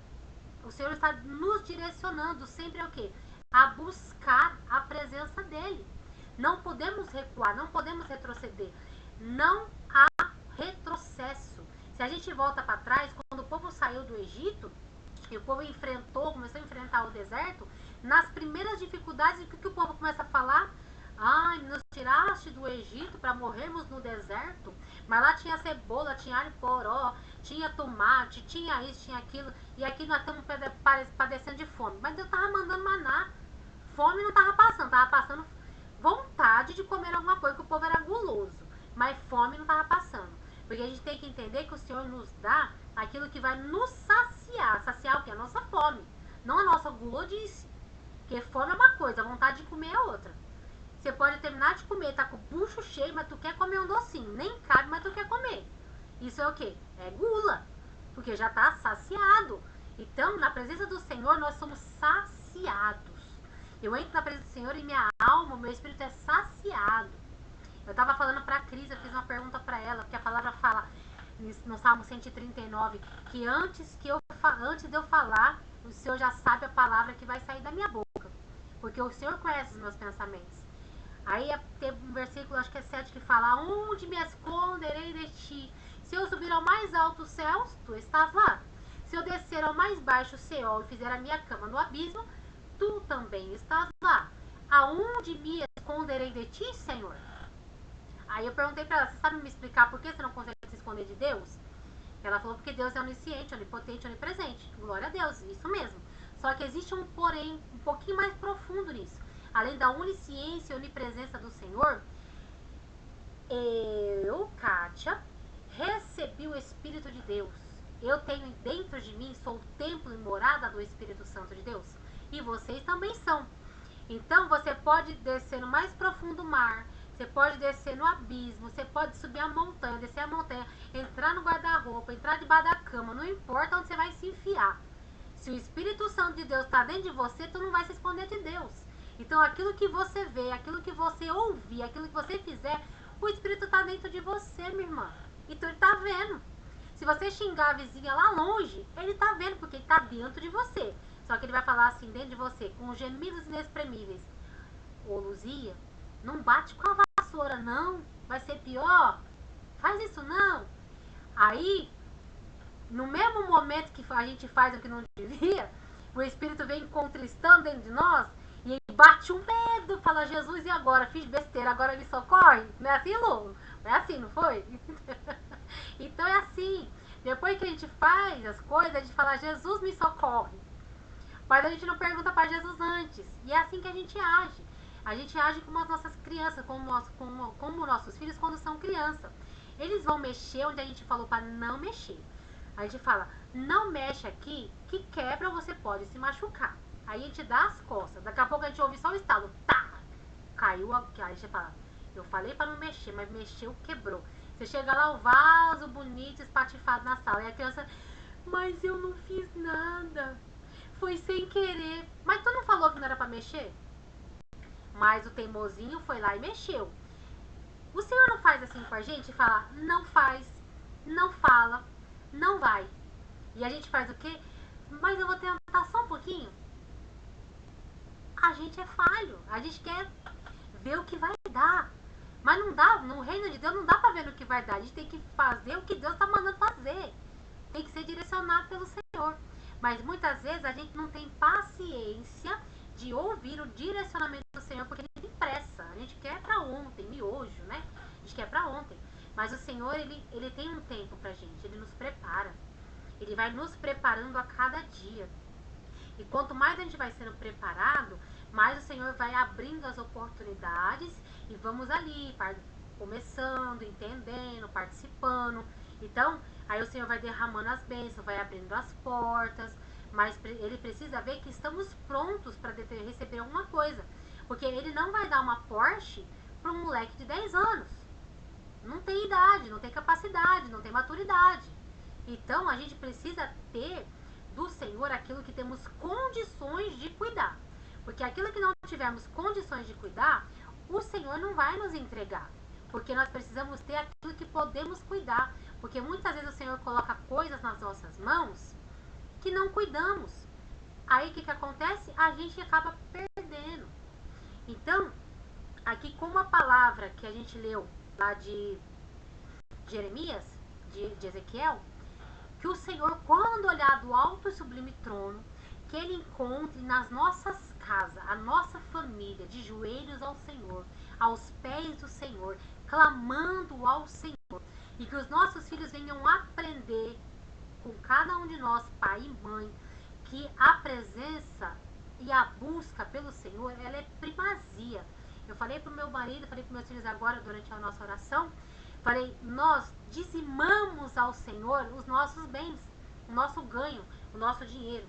O Senhor está nos direcionando sempre a quê? A buscar a presença dEle. Não podemos recuar, não podemos retroceder. Não há retrocesso. Se a gente volta para trás, quando o povo saiu do Egito, E o povo começou a enfrentar o deserto. Nas primeiras dificuldades, o que o povo começa a falar? Ai, nos tiraste do Egito para morrermos no deserto. Mas lá tinha cebola, tinha alho poró, tinha tomate, tinha isso, tinha aquilo. E aqui nós estamos padecendo de fome. Mas Deus estava mandando maná. Fome não estava passando vontade de comer alguma coisa, que o povo era guloso. Mas fome não estava passando. Porque a gente tem que entender que o Senhor nos dá aquilo que vai nos saciar. Saciar o que? A nossa fome. Não a nossa gulodice. Porque fome é uma coisa, a vontade de comer é outra. Você pode terminar de comer, tá com o bucho cheio, mas tu quer comer um docinho. Nem cabe, mas tu quer comer. Isso é o quê? É gula. Porque já tá saciado. Então, na presença do Senhor, nós somos saciados. Eu entro na presença do Senhor e minha alma, meu espírito é saciado. Eu tava falando pra Cris, eu fiz uma pergunta pra ela, porque a palavra fala no Salmo 139, que antes de eu falar, o Senhor já sabe a palavra que vai sair da minha boca. Porque o Senhor conhece os meus pensamentos. Aí tem um versículo, acho que é 7, que fala: onde me esconderei de ti? Se eu subir ao mais alto céus, tu estás lá. Se eu descer ao mais baixo céu e fizer a minha cama no abismo, tu também estás lá. Aonde me esconderei de ti, Senhor? Aí eu perguntei pra ela: você sabe me explicar por que você não consegue se esconder de Deus? Ela falou: porque Deus é onisciente, onipotente, onipresente. Glória a Deus, isso mesmo. Só que existe um porém um pouquinho mais profundo nisso. Além da onisciência e onipresença do Senhor, eu, Kátia, recebi o Espírito de Deus. Eu tenho dentro de mim, sou o templo e morada do Espírito Santo de Deus. E vocês também são. Então você pode descer no mais profundo mar, você pode descer no abismo, você pode subir a montanha, descer a montanha, entrar no guarda-roupa, entrar debaixo da cama, não importa onde você vai se enfiar. Se o Espírito Santo de Deus está dentro de você, tu não vai se esconder de Deus. Então aquilo que você vê, aquilo que você ouvir, aquilo que você fizer, o Espírito está dentro de você, minha irmã. Então ele está vendo. Se você xingar a vizinha lá longe, ele está vendo, porque ele está dentro de você. Só que ele vai falar assim dentro de você, com gemidos inexprimíveis: ô Luzia, não bate com a vassoura não, vai ser pior, faz isso não. Aí, no mesmo momento que a gente faz o que não devia, o Espírito vem contristando dentro de nós e ele bate um medo, fala: Jesus, e agora? Fiz besteira, agora me socorre? Não é assim, Lu? Não é assim, não foi? Então é assim, depois que a gente faz as coisas, a gente fala: Jesus, me socorre. Mas a gente não pergunta para Jesus antes. E é assim que a gente age. A gente age como as nossas crianças, como nossos filhos quando são crianças. Eles vão mexer onde a gente falou para não mexer. A gente fala: não mexe aqui, que quebra ou você pode se machucar. Aí a gente dá as costas. Daqui a pouco a gente ouve só o estalo. Tá! Caiu aqui. Aí a gente fala: eu falei para não mexer, mas mexeu, quebrou. Você chega lá, o vaso bonito, espatifado na sala. E a criança: mas eu não fiz nada. Foi sem querer. Mas tu não falou que não era pra mexer? Mas o teimosinho foi lá e mexeu. O Senhor não faz assim com a gente e fala: não faz, não fala, não vai. E a gente faz o quê? Mas eu vou tentar só um pouquinho. A gente é falho. A gente quer ver o que vai dar. Mas não dá, no reino de Deus não dá pra ver o que vai dar. A gente tem que fazer o que Deus tá mandando fazer. Tem que ser direcionado pelo Senhor. Mas muitas vezes a gente não tem paciência de ouvir o direcionamento do Senhor, porque a gente tem pressa. A gente quer pra ontem, miojo, né? A gente quer pra ontem. Mas o Senhor, ele tem um tempo pra gente. Ele nos prepara. Ele vai nos preparando a cada dia. E quanto mais a gente vai sendo preparado, mais o Senhor vai abrindo as oportunidades e vamos ali, começando, entendendo, participando. Então, aí o Senhor vai derramando as bênçãos, vai abrindo as portas, mas ele precisa ver que estamos prontos para receber alguma coisa. Porque ele não vai dar uma Porsche para um moleque de 10 anos. Não tem idade, não tem capacidade, não tem maturidade. Então, a gente precisa ter do Senhor aquilo que temos condições de cuidar. Porque aquilo que não tivermos condições de cuidar, o Senhor não vai nos entregar. Porque nós precisamos ter aquilo que podemos cuidar. Porque muitas vezes o Senhor coloca coisas nas nossas mãos que não cuidamos. Aí o que acontece? A gente acaba perdendo. Então, aqui como a palavra que a gente leu lá de Jeremias, de Ezequiel, Que o Senhor, quando olhar do alto e sublime trono, que Ele encontre nas nossas casas, a nossa família, de joelhos ao Senhor, aos pés do Senhor, clamando ao Senhor. E que os nossos filhos venham aprender com cada um de nós, pai e mãe, que a presença e a busca pelo Senhor, ela é primazia. Eu falei para o meu marido, falei para meus filhos agora, durante a nossa oração, falei, nós dizimamos ao Senhor os nossos bens, o nosso ganho, o nosso dinheiro.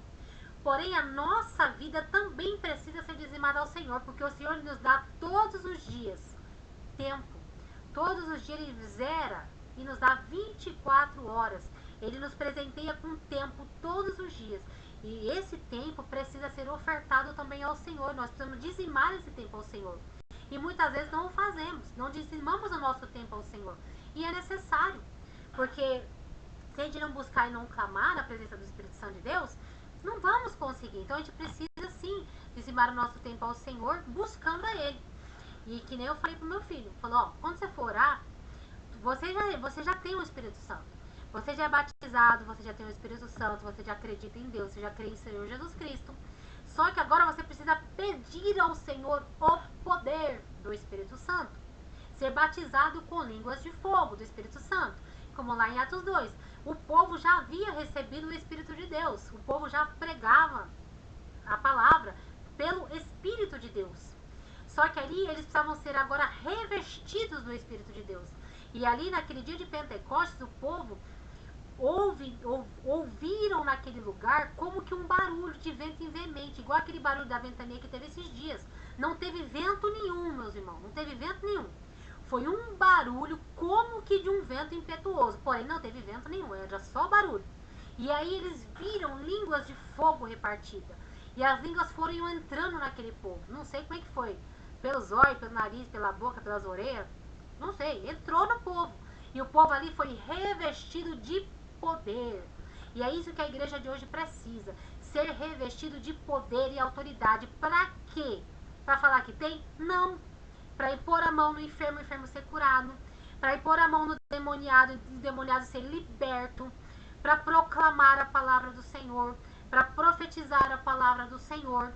Porém, a nossa vida também precisa ser dizimada ao Senhor, porque o Senhor nos dá todos os dias tempo. Todos os dias Ele zera e nos dá 24 horas. Ele nos presenteia com tempo todos os dias. E esse tempo precisa ser ofertado também ao Senhor. Nós precisamos dizimar esse tempo ao Senhor. E muitas vezes não o fazemos. Não dizimamos o nosso tempo ao Senhor. E é necessário. Porque se a gente não buscar e não clamar na presença do Espírito Santo de Deus, não vamos conseguir. Então a gente precisa sim dizimar o nosso tempo ao Senhor, buscando a Ele. E que nem eu falei pro meu filho, falou, ó, quando você for orar, você já tem o Espírito Santo. Você já é batizado, você já tem o Espírito Santo, você já acredita em Deus, você já crê em Senhor Jesus Cristo. Só que agora você precisa pedir ao Senhor o poder do Espírito Santo. Ser batizado com línguas de fogo do Espírito Santo. Como lá em Atos 2. O povo já havia recebido o Espírito de Deus. O povo já pregava a palavra pelo Espírito de Deus. Só que ali eles precisavam ser agora revestidos do Espírito de Deus. E ali naquele dia de Pentecostes, o povo ouviram naquele lugar como que um barulho de vento em veemente, igual aquele barulho da ventania que teve esses dias. Não teve vento nenhum, meus irmãos, não teve vento nenhum. Foi um barulho como que de um vento impetuoso, porém não teve vento nenhum, era só barulho. E aí eles viram línguas de fogo repartidas. E as línguas foram entrando naquele povo. Não sei como é que foi. Pelos olhos, pelo nariz, pela boca, pelas orelhas. Não sei. Entrou no povo. E o povo ali foi revestido de poder. E é isso que a igreja de hoje precisa. Ser revestido de poder e autoridade. Para quê? Para falar que tem? Não. Para impor a mão no enfermo, o enfermo ser curado. Para impor a mão no endemoniado, o endemoniado ser liberto. Para proclamar a palavra do Senhor. Para profetizar a palavra do Senhor.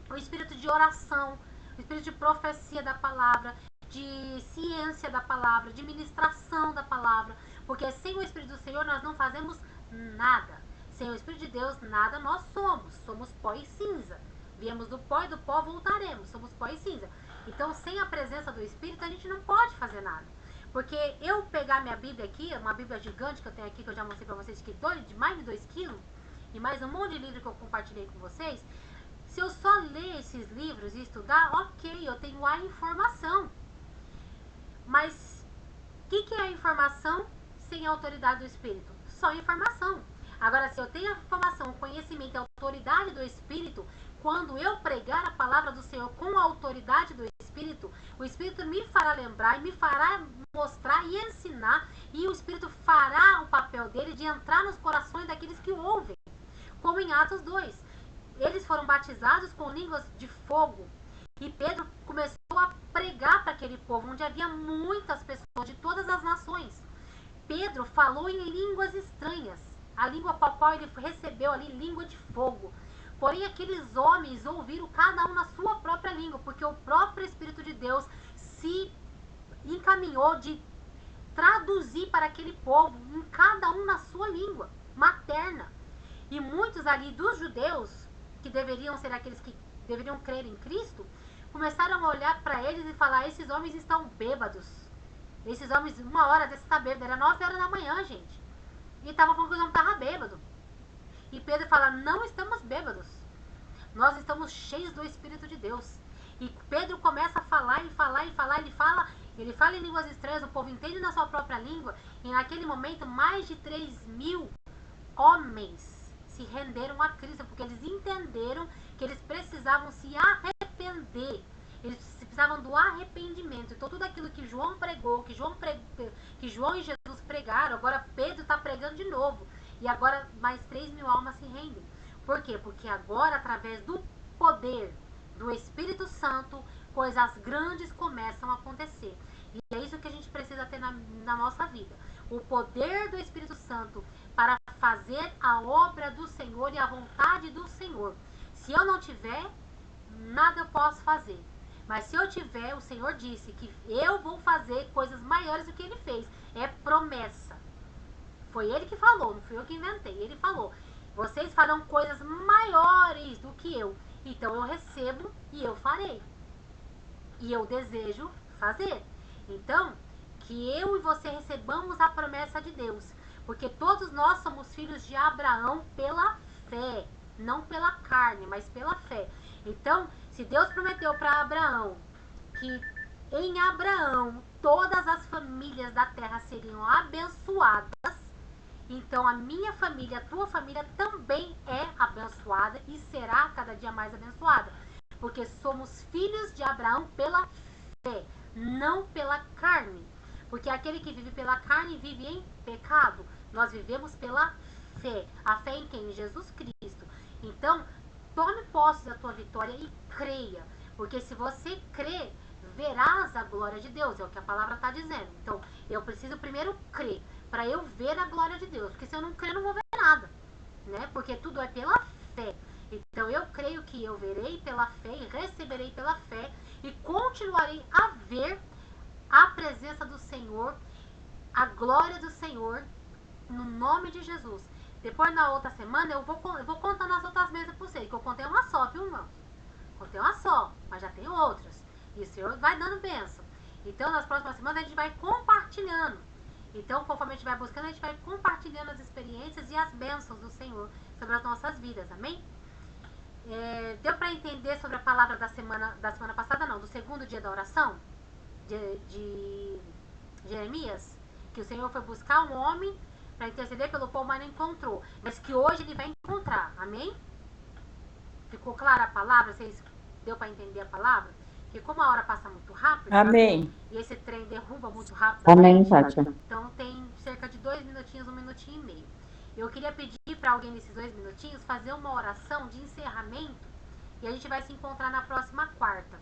O espírito de oração, o espírito de profecia da palavra, de ciência da palavra, de ministração da palavra. Porque sem o Espírito do Senhor nós não fazemos nada. Sem o Espírito de Deus, nada nós somos. Somos pó e cinza. Viemos do pó e do pó voltaremos. Somos pó e cinza. Então, sem a presença do Espírito, a gente não pode fazer nada. Porque eu pegar minha Bíblia aqui, uma Bíblia gigante que eu tenho aqui, que eu já mostrei pra vocês, que de mais de 2 quilos, e mais um monte de livro que eu compartilhei com vocês, se eu só ler esses livros e estudar, ok, eu tenho a informação. Mas o que é a informação sem a autoridade do Espírito? Só informação. Agora, se eu tenho a informação, o conhecimento e a autoridade do Espírito, quando eu pregar a palavra do Senhor com a autoridade do Espírito, o Espírito me fará lembrar e me fará mostrar e ensinar, e o Espírito fará o papel dele de entrar nos corações daqueles que o ouvem. Como em Atos 2. Eles foram batizados com línguas de fogo. E Pedro começou a pregar para aquele povo, onde havia muitas pessoas de todas as nações. Pedro falou em línguas estranhas. A língua para a qual ele recebeu ali, língua de fogo. Porém, aqueles homens ouviram cada um na sua própria língua, porque o próprio Espírito de Deus se encaminhou de traduzir para aquele povo, em cada um na sua língua materna. E muitos ali dos judeus, que deveriam ser aqueles que deveriam crer em Cristo, começaram a olhar para eles e falar, esses homens estão bêbados. Esses homens, 1 hora desse está bêbado, era 9 horas da manhã, gente. E estavam falando que os homens estavam bêbados. E Pedro fala, não estamos bêbados. Nós estamos cheios do Espírito de Deus. E Pedro começa a falar e falar e falar, ele fala em línguas estranhas, o povo entende na sua própria língua, e naquele momento mais de 3.000 homens se renderam a Cristo, porque eles entenderam que eles precisavam se arrepender. Eles precisavam do arrependimento. Então tudo aquilo que João pregou, que João e Jesus pregaram, agora Pedro está pregando de novo. E agora mais 3.000 almas se rendem. Por quê? Porque agora, através do poder do Espírito Santo, coisas grandes começam a acontecer. E é isso que a gente precisa ter na nossa vida. O poder do Espírito Santo para fazer a obra do Senhor e a vontade do Senhor. Se eu não tiver, nada eu posso fazer. Mas se eu tiver, o Senhor disse que eu vou fazer coisas maiores do que Ele fez. É promessa. Foi Ele que falou, não fui eu que inventei. Ele falou, vocês farão coisas maiores do que eu. Então eu recebo e eu farei. E eu desejo fazer. Então, que eu e você recebamos a promessa de Deus. Porque todos nós somos filhos de Abraão pela fé. Não pela carne, mas pela fé. Então, se Deus prometeu para Abraão que em Abraão todas as famílias da terra seriam abençoadas, então a minha família, a tua família também é abençoada e será cada dia mais abençoada. Porque somos filhos de Abraão pela fé, não pela carne. Porque aquele que vive pela carne vive em pecado. Nós vivemos pela fé. A fé em quem? Em Jesus Cristo. Então, tome posse da tua vitória e creia. Porque se você crer, verás a glória de Deus. É o que a palavra está dizendo. Então, eu preciso primeiro crer para eu ver a glória de Deus. Porque se eu não crer, eu não vou ver nada. Né? Porque tudo é pela fé. Então, eu creio que eu verei pela fé e receberei pela fé e continuarei a ver a presença do Senhor, a glória do Senhor, no nome de Jesus. Depois, na outra semana, eu vou contando as outras mesas para vocês, que eu contei uma só, viu, irmãos? Contei uma só, mas já tem outras. E o Senhor vai dando bênção. Então, nas próximas semanas, a gente vai compartilhando. Então, conforme a gente vai buscando, a gente vai compartilhando as experiências e as bênçãos do Senhor sobre as nossas vidas, amém? Deu para entender sobre a palavra da semana passada, não, do segundo dia da oração de Jeremias? Que o Senhor foi buscar um homem para interceder pelo povo, mas não encontrou. Mas que hoje ele vai encontrar, amém? Ficou clara a palavra? Vocês deu para entender a palavra? Porque como a hora passa muito rápido, Amém. E esse trem derruba muito rápido, Amém, Kátia. então tem cerca de 2 minutinhos, 1 minutinho e meio. Eu queria pedir para alguém nesses 2 minutinhos fazer uma oração de encerramento e a gente vai se encontrar na próxima quarta.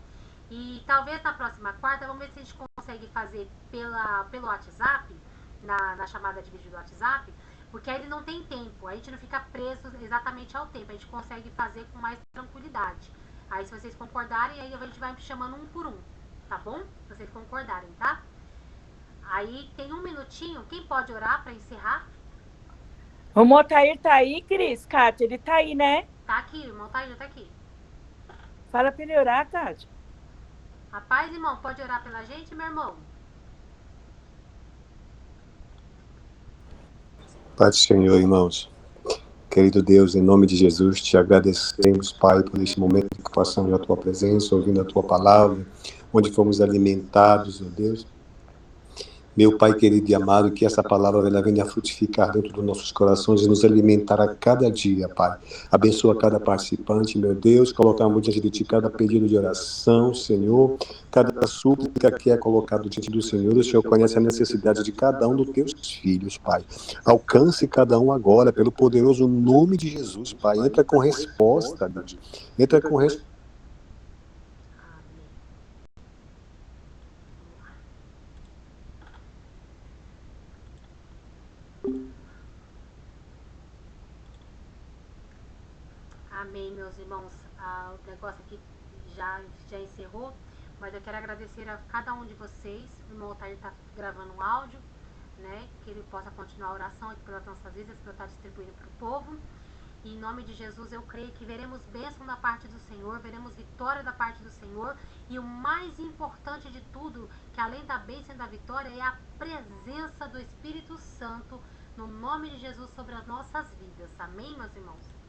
E talvez na próxima quarta, vamos ver se a gente consegue fazer pelo WhatsApp, na chamada de vídeo do WhatsApp, porque aí ele não tem tempo, a gente não fica preso exatamente ao tempo, a gente consegue fazer com mais tranquilidade. Aí se vocês concordarem, aí a gente vai chamando um por um, tá bom? Se vocês concordarem, tá? Aí tem 1 minutinho, quem pode orar para encerrar? O Motair tá aí, Cris? Kátia, ele tá aí, né? Tá aqui, o irmão tá aqui. Fala pra ele orar, Kátia. Rapaz, irmão, pode orar pela gente, meu irmão? Pai do Senhor, irmãos. Querido Deus, em nome de Jesus, te agradecemos, Pai, por este momento que passamos na tua presença, ouvindo a tua palavra, onde fomos alimentados, ó Deus. Meu Pai querido e amado, que essa palavra ela venha frutificar dentro dos nossos corações e nos alimentar a cada dia, Pai. Abençoa cada participante, meu Deus, colocamos diante de Ti cada pedido de oração, Senhor, cada súplica que é colocado diante do Senhor. O Senhor conhece a necessidade de cada um dos Teus filhos, Pai. Alcance cada um agora, pelo poderoso nome de Jesus, Pai. Entra com resposta, Deus. Entra com resposta. Amém, meus irmãos. O negócio aqui já encerrou, mas eu quero agradecer a cada um de vocês. O irmão Otair está gravando um áudio, né? Que ele possa continuar a oração aqui pelas nossas vidas, para eu estar distribuindo para o povo. E em nome de Jesus, eu creio que veremos bênção da parte do Senhor, veremos vitória da parte do Senhor. E o mais importante de tudo, que além da bênção e da vitória, é a presença do Espírito Santo, no nome de Jesus, sobre as nossas vidas. Amém, meus irmãos?